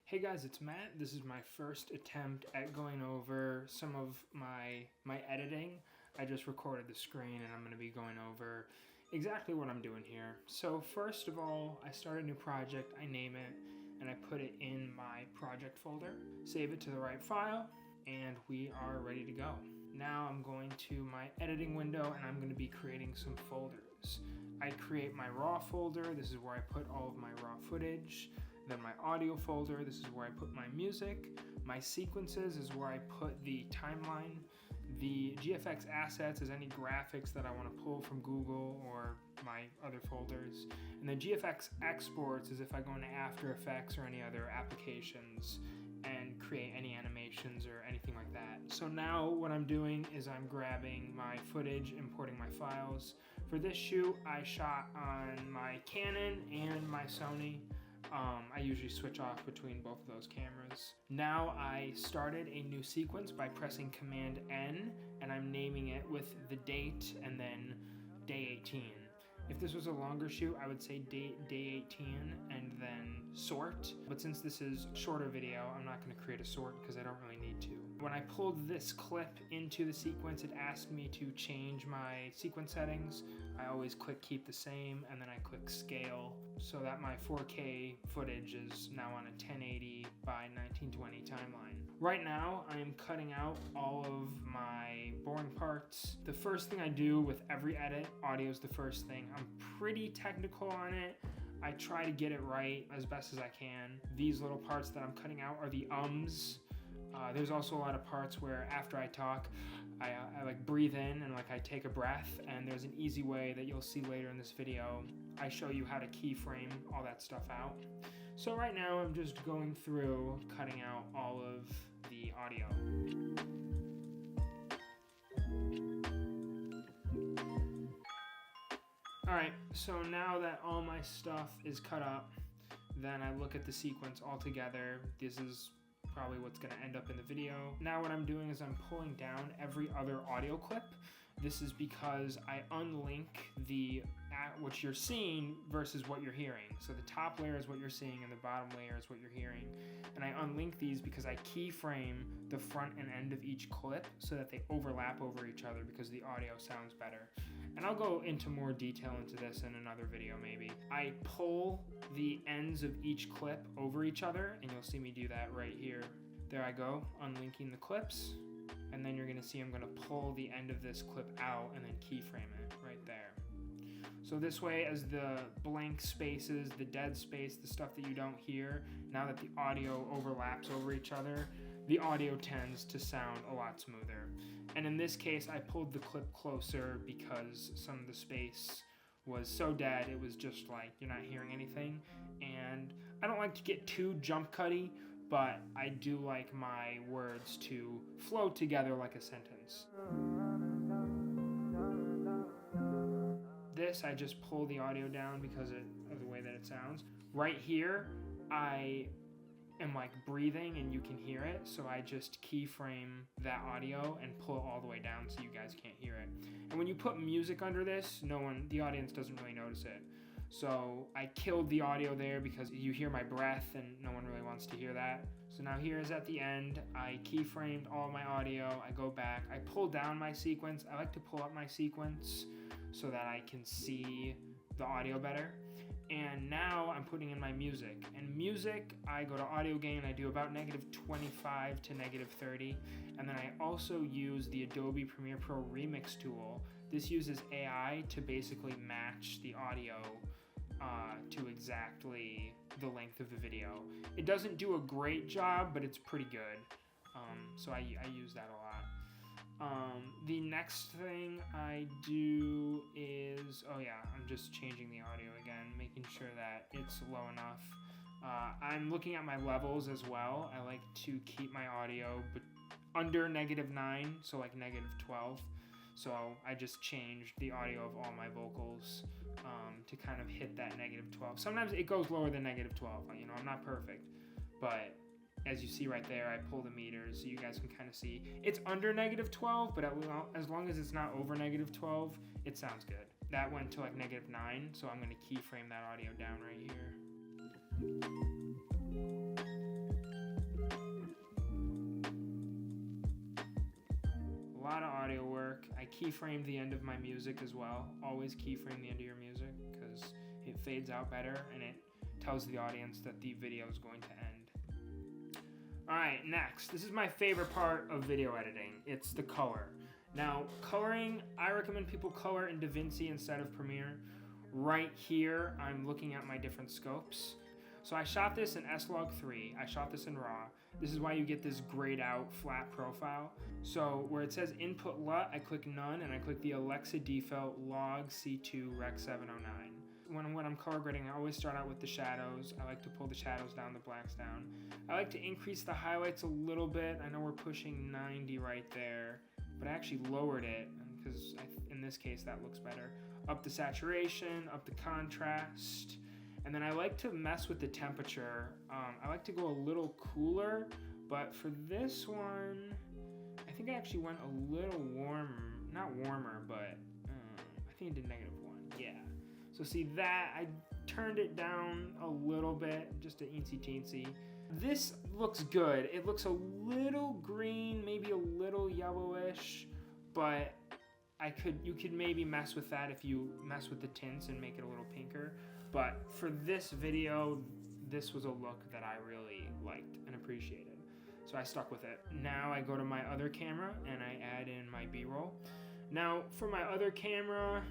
Hey guys, it's Matt. This is my first attempt at going over some of my editing. I just recorded the screen and I'm going to be going over exactly what I'm doing here. So first of all, I start a new project, I name it, and I put it in my project folder, save it to the right file, and we are ready to go. Now I'm going to my editing window and I'm going to be creating some folders. I create my raw folder. This is where I put all of my raw footage. Then my audio folder, this is where I put my music. My sequences is where I put the timeline. The GFX assets is any graphics that I want to pull from Google or my other folders. And then GFX exports is if I go into After Effects or any other applications and create any animations or anything like that. So now what I'm doing is I'm grabbing my footage, importing my files. For this shoot, I shot on my Canon and my Sony. I usually switch off between both of those cameras. Now I started a new sequence by pressing Command N, and I'm naming it with the date and then day 18. If this was a longer shoot, I would say day 18 and then sort. But since this is shorter video, I'm not going to create a sort because I don't really need to. When I pulled this clip into the sequence, it asked me to change my sequence settings. I always click keep the same and then I click scale so that my 4K footage is now on a 1080 by 1920 timeline. Right now, I am cutting out all of my boring parts. The first thing I do with every edit, audio is the first thing. I'm pretty technical on it. I try to get it right as best as I can. These little parts that I'm cutting out are the ums. There's also a lot of parts where after I talk, I like breathe in and like I take a breath, and there's an easy way that you'll see later in this video. I show you how to keyframe all that stuff out. So right now I'm just going through cutting out all of the audio. Alright, so now that all my stuff is cut up, then I look at the sequence all together. This is probably what's going to end up in the video. Now what I'm doing is I'm pulling down every other audio clip. This is because I unlink what you're seeing versus what you're hearing. So the top layer is what you're seeing and the bottom layer is what you're hearing. And I unlink these because I keyframe the front and end of each clip so that they overlap over each other because the audio sounds better. And I'll go into more detail into this in another video maybe. I pull the ends of each clip over each other, and you'll see me do that right here. There I go, unlinking the clips. And then you're gonna see I'm gonna pull the end of this clip out and then keyframe it right there. So this way, as the blank spaces, the dead space, the stuff that you don't hear, now that the audio overlaps over each other, the audio tends to sound a lot smoother. And in this case, I pulled the clip closer because some of the space was so dead, it was just like you're not hearing anything. And I don't like to get too jump cutty, but I do like my words to flow together like a sentence. This, I just pull the audio down because of the way that it sounds. Right here, I am like breathing and you can hear it, so I just keyframe that audio and pull it all the way down so you guys can't hear it. And when you put music under this, the audience doesn't really notice it. So I killed the audio there because you hear my breath and no one really wants to hear that. So now here is at the end, I keyframed all my audio, I go back, I pull down my sequence. I like to pull up my sequence so that I can see the audio better. And now I'm putting in my music. And music, I go to audio gain, I do about -25 to -30. And then I also use the Adobe Premiere Pro Remix tool. This uses AI to basically match the audio to exactly the length of the video. It doesn't do a great job, but it's pretty good. So I use that a lot. The next thing I do is, I'm just changing the audio again, making sure that it's low enough. I'm looking at my levels as well. I like to keep my audio under -9, so like -12. So I just changed the audio of all my vocals to kind of hit that -12. Sometimes it goes lower than -12. You know, I'm not perfect, but as you see right there, I pull the meters so you guys can kind of see. It's under -12, but as long as it's not over -12, it sounds good. That went to like -9, so I'm going to keyframe that audio down right here. keyframe the end of my music as well. Always keyframe the end of your music because it fades out better and it tells the audience that the video is going to end. Alright, next. This is my favorite part of video editing. It's the color. Now, coloring, I recommend people color in DaVinci instead of Premiere. Right here, I'm looking at my different scopes. So I shot this in S-Log3, I shot this in RAW. This is why you get this grayed out flat profile. So where it says input LUT, I click none and I click the Alexa default log C2 Rec 709. When I'm color grading, I always start out with the shadows. I like to pull the shadows down, the blacks down. I like to increase the highlights a little bit. I know we're pushing 90 right there, but I actually lowered it because in this case that looks better. Up the saturation, up the contrast. And then I like to mess with the temperature. I like to go a little cooler, but for this one, I think I actually went a little warmer. Not warmer, but I think I did -1. Yeah. So see that, I turned it down a little bit, just a teensy teensy. This looks good. It looks a little green, maybe a little yellowish, but you could maybe mess with that if you mess with the tints and make it a little pinker. But for this video, this was a look that I really liked and appreciated. So I stuck with it. Now I go to my other camera and I add in my B-roll. Now for my other camera,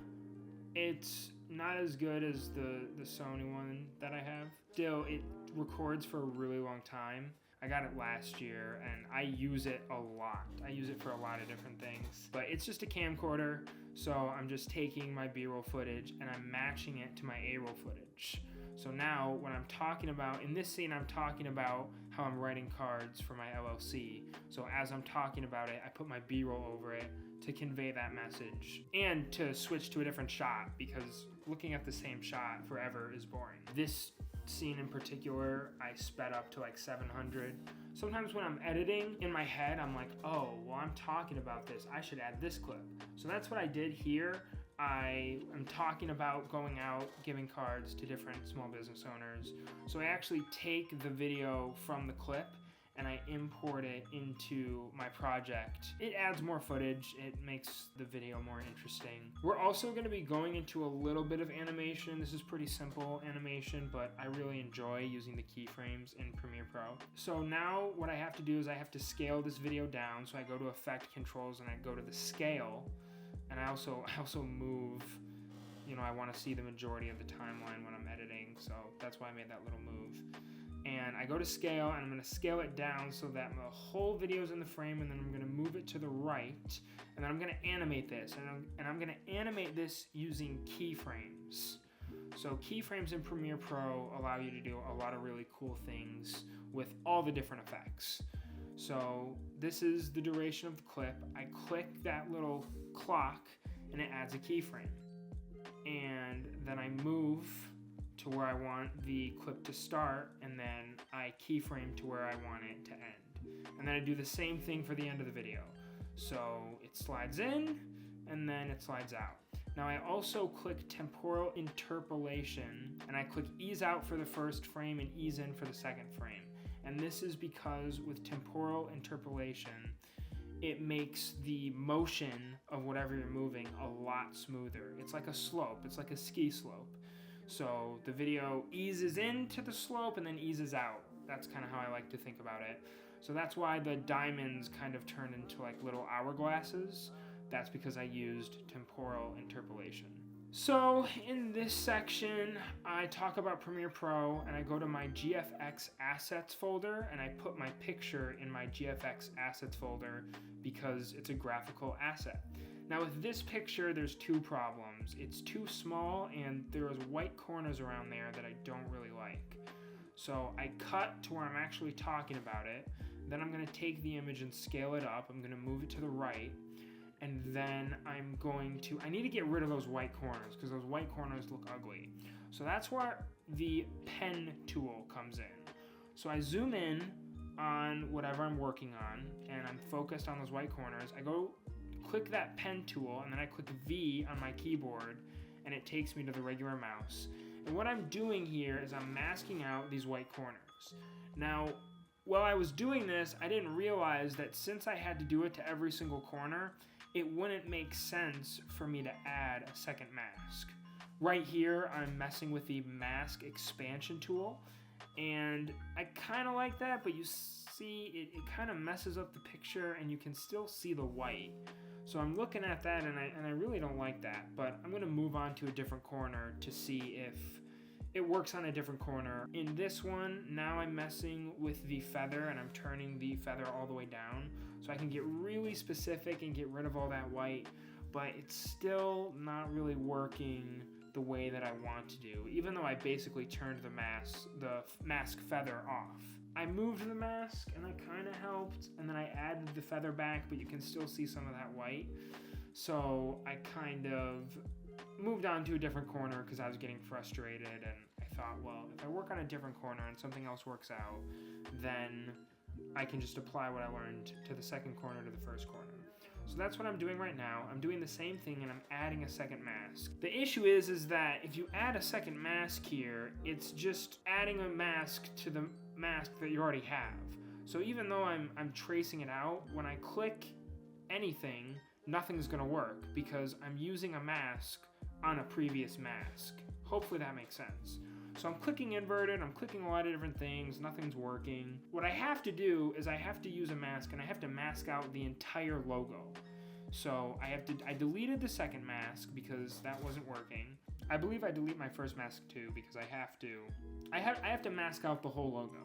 it's not as good as the Sony one that I have. Still, it records for a really long time. I got it last year and I use it a lot. I use it for a lot of different things. But it's just a camcorder, so I'm just taking my B-roll footage and I'm matching it to my A-roll footage. So now when I'm talking about, in this scene I'm talking about how I'm writing cards for my LLC. So as I'm talking about it, I put my B-roll over it to convey that message and to switch to a different shot because looking at the same shot forever is boring. This scene in particular, I sped up to like 700. Sometimes when I'm editing in my head, I'm like, oh, well, I'm talking about this. I should add this clip. So that's what I did here. I am talking about going out, giving cards to different small business owners. So I actually take the video from the clip and I import it into my project. It adds more footage, it makes the video more interesting. We're also gonna be going into a little bit of animation. This is pretty simple animation, but I really enjoy using the keyframes in Premiere Pro. So now what I have to do is I have to scale this video down. So I go to Effect Controls and I go to the scale, and I also move, you know, I wanna see the majority of the timeline when I'm editing, so that's why I made that little move. And I go to scale and I'm gonna scale it down so that the whole video is in the frame, and then I'm gonna move it to the right, and then I'm gonna animate this, and I'm gonna animate this using keyframes. So keyframes in Premiere Pro allow you to do a lot of really cool things with all the different effects. So this is the duration of the clip. I click that little clock and it adds a keyframe. And then I move to where I want the clip to start, and then I keyframe to where I want it to end. And then I do the same thing for the end of the video. So it slides in, and then it slides out. Now I also click temporal interpolation, and I click ease out for the first frame and ease in for the second frame. And this is because with temporal interpolation, it makes the motion of whatever you're moving a lot smoother. It's like a slope, it's like a ski slope. So the video eases into the slope and then eases out. That's kind of how I like to think about it. So that's why the diamonds kind of turn into like little hourglasses. That's because I used temporal interpolation. So in this section, I talk about Premiere Pro and I go to my GFX assets folder and I put my picture in my GFX assets folder because it's a graphical asset. Now with this picture, there's two problems. It's too small and there's white corners around there that I don't really like. So I cut to where I'm actually talking about it. Then I'm gonna take the image and scale it up. I'm gonna move it to the right. And then I need to get rid of those white corners because those white corners look ugly. So that's where the pen tool comes in. So I zoom in on whatever I'm working on and I'm focused on those white corners. I go click that pen tool and then I click V on my keyboard and it takes me to the regular mouse. And what I'm doing here is I'm masking out these white corners. Now, While I was doing this, I didn't realize that since I had to do it to every single corner, it wouldn't make sense for me to add a second mask. Right here, I'm messing with the mask expansion tool, and I kind of like that, but you see it kind of messes up the picture and you can still see the white. So I'm looking at that and I really don't like that, but I'm gonna move on to a different corner to see if it works on a different corner. In this one, now I'm messing with the feather and I'm turning the feather all the way down so I can get really specific and get rid of all that white, but it's still not really working the way that I want to do, even though I basically turned the mask feather off. I moved the mask and that kind of helped, and then I added the feather back, but you can still see some of that white. So I kind of moved on to a different corner because I was getting frustrated, and I thought, well, if I work on a different corner and something else works out, then I can just apply what I learned to the second corner to the first corner. So that's what I'm doing right now. I'm doing the same thing and I'm adding a second mask. The issue is that if you add a second mask here, it's just adding a mask to the mask that you already have. So even though I'm tracing it out, when I click anything, nothing's gonna work because I'm using a mask on a previous mask. Hopefully that makes sense. So I'm clicking inverted, I'm clicking a lot of different things, nothing's working. What I have to do is I have to use a mask and I have to mask out the entire logo. So I deleted the second mask because that wasn't working. I believe I delete my first mask too because I have to mask out the whole logo.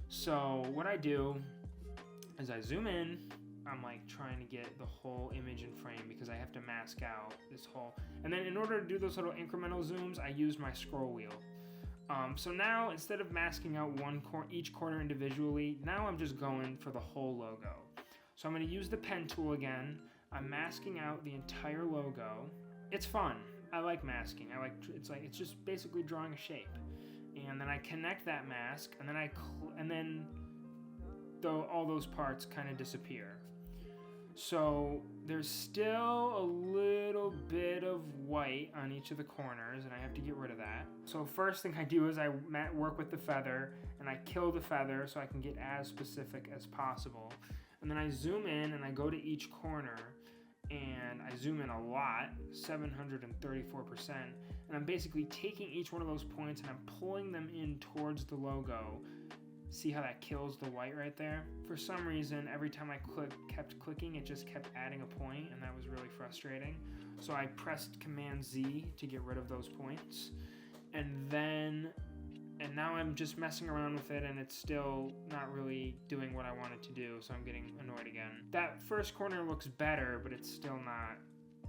So what I do is I zoom in, I'm like trying to get the whole image in frame because I have to mask out this whole, and then in order to do those little incremental zooms, I use my scroll wheel. So now instead of masking out each corner individually, now I'm just going for the whole logo. So I'm going to use the pen tool again. I'm masking out the entire logo. It's fun. I like masking. It's just basically drawing a shape. And then I connect that mask, and then all those parts kind of disappear. So there's still a little bit of white on each of the corners and I have to get rid of that. So first thing I do is I work with the feather and I kill the feather so I can get as specific as possible. And then I zoom in and I go to each corner and I zoom in a lot, 734%. And I'm basically taking each one of those points and I'm pulling them in towards the logo. See how that kills the white right there? For some reason, every time I kept clicking, it just kept adding a point, and that was really frustrating. So I pressed Command Z to get rid of those points. And now I'm just messing around with it, and it's still not really doing what I want it to do, so I'm getting annoyed again. That first corner looks better, but it's still not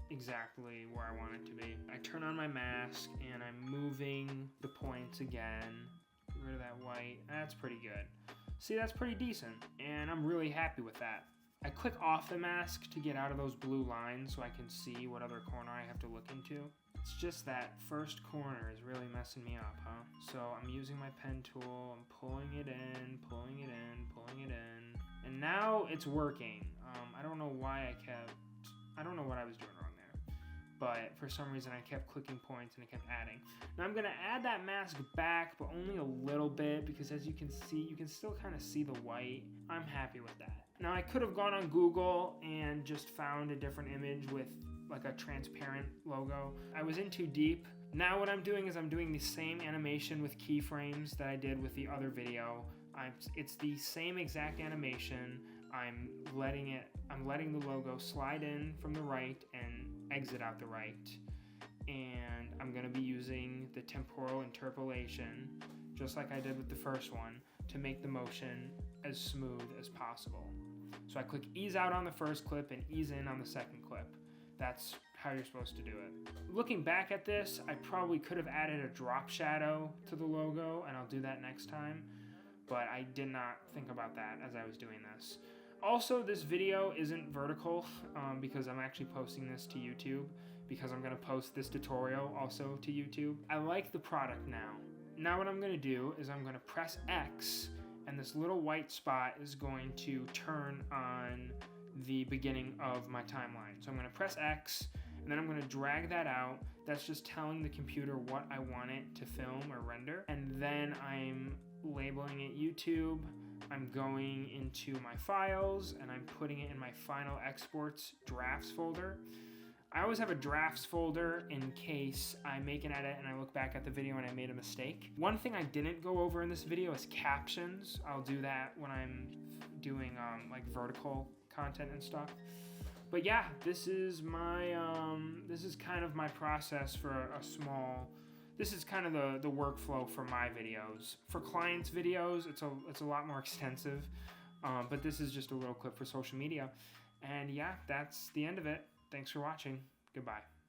exactly where I want it to be. I turn on my mask, and I'm moving the points again. Get rid of that white. That's pretty good. See, that's pretty decent, and I'm really happy with that. I click off the mask to get out of those blue lines so I can see what other corner I have to look into. It's just that first corner is really messing me up, huh? So I'm using my pen tool, I'm pulling it in, pulling it in, pulling it in, and now it's working. I don't know why I don't know what I was doing wrong there, but for some reason I kept clicking points and it kept adding. Now I'm gonna add that mask back, but only a little bit, because as you can see, you can still kind of see the white. I'm happy with that. Now I could have gone on Google and just found a different image with like a transparent logo. I was in too deep. Now what I'm doing is I'm doing the same animation with keyframes that I did with the other video. It's the same exact animation. I'm letting the logo slide in from the right and exit out the right. And I'm gonna be using the temporal interpolation, just like I did with the first one, to make the motion as smooth as possible. So I click ease out on the first clip and ease in on the second clip. That's how you're supposed to do it. Looking back at this, I probably could have added a drop shadow to the logo, and I'll do that next time, but I did not think about that as I was doing this. Also, this video isn't vertical because I'm actually posting this to YouTube, because I'm gonna post this tutorial also to YouTube. I like the product now. Now what I'm gonna do is I'm gonna press X, and this little white spot is going to turn on the beginning of my timeline. So I'm gonna press X, and then I'm gonna drag that out. That's just telling the computer what I want it to film or render. And then I'm labeling it YouTube, I'm going into my files and I'm putting it in my final exports drafts folder. I always have a drafts folder in case I make an edit and I look back at the video and I made a mistake. One thing I didn't go over in this video is captions. I'll do that when I'm doing like vertical content and stuff. But yeah, this is my this is kind of my process for a small. This is kind of the workflow for my videos. For clients' videos, it's a lot more extensive, but this is just a little clip for social media. And yeah, that's the end of it. Thanks for watching. Goodbye.